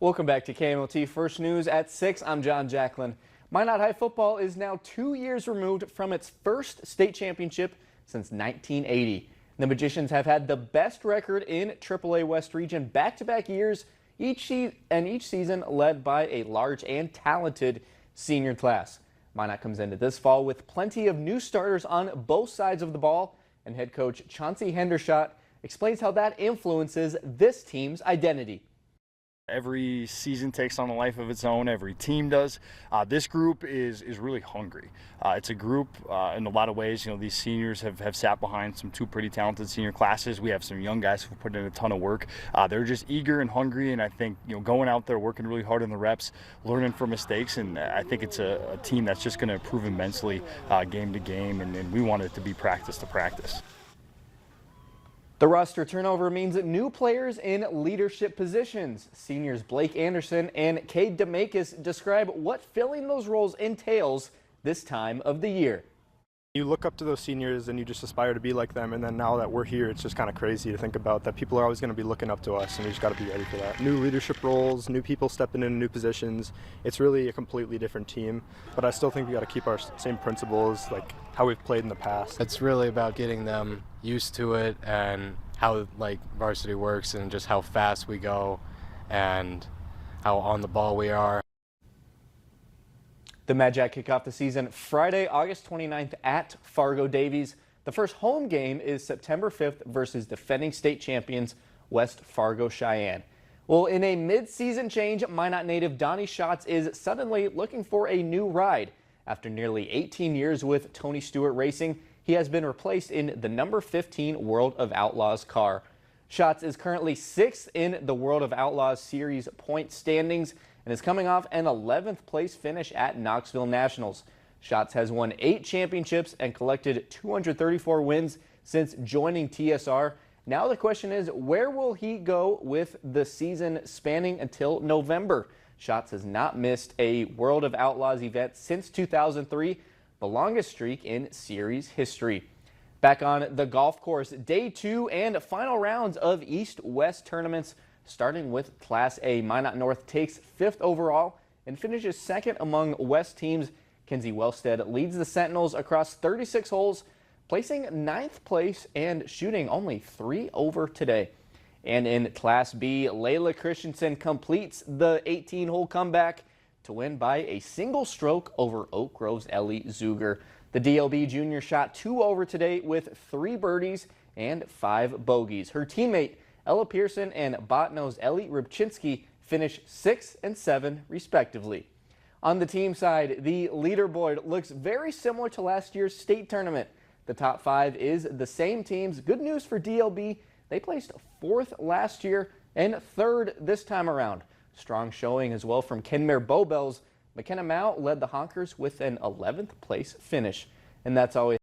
Welcome back to KMOT First News at 6. I'm John Jacklin. Minot High football is now 2 years removed from its first state championship since 1980. The Magicians have had the best record in AAA West Region back-to-back years, each season led by a large and talented senior class. Minot comes into this fall with plenty of new starters on both sides of the ball, and head coach Chauncey Hendershot explains how that influences this team's identity. Every season takes on a life of its own. Every team does. This group is really hungry. It's a group in a lot of ways. These seniors have sat behind two pretty talented senior classes. We have some young guys who put in a ton of work. They're just eager and hungry, and I think going out there, working really hard in the reps, learning from mistakes, and I think it's a team that's just going to improve immensely game to game, and we want it to be practice to practice. The roster turnover means new players in leadership positions. Seniors Blake Anderson and Cade DeMakis describe what filling those roles entails this time of the year. You look up to those seniors and you just aspire to be like them, and then now that we're here, it's just kind of crazy to think about that people are always going to be looking up to us, and we just got to be ready for that. New leadership roles, new people stepping in new positions. It's really a completely different team, but I still think we got to keep our same principles, like how we've played in the past. It's really about getting them used to it and how varsity works and just how fast we go and how on the ball we are. The Magi kick off the season Friday, August 29th at Fargo Davies. The first home game is September 5th versus defending state champions West Fargo Cheyenne. Well, in a mid-season change, Minot native Donnie Schatz is suddenly looking for a new ride. After nearly 18 years with Tony Stewart Racing, he has been replaced in the number 15 World of Outlaws car. Schatz is currently 6th in the World of Outlaws Series point standings and is coming off an 11th place finish at Knoxville Nationals. Schatz has won 8 championships and collected 234 wins since joining TSR. Now the question is, where will he go with the season spanning until November? Schatz has not missed a World of Outlaws event since 2003, the longest streak in series history. Back on the golf course, day 2 and final rounds of East-West tournaments. Starting with Class A, Minot North takes 5th overall and finishes 2nd among West teams. Kenzie Wellstead leads the Sentinels across 36 holes, placing 9th place and shooting only 3 over today. And in Class B, Layla Christensen completes the 18-hole comeback to win by a single stroke over Oak Grove's Ellie Zuger. The DLB junior shot 2 over today with 3 birdies and 5 bogeys. Her teammate Ella Pearson and Botno's Ellie Rybczynski finish 6 and 7 respectively. On the team side, the leaderboard looks very similar to last year's state tournament. The top 5 is the same teams. Good news for DLB. They placed 4th last year and 3rd this time around. Strong showing as well from Kenmare Bowbells. McKenna Mao led the Honkers with an 11th place finish. And that's always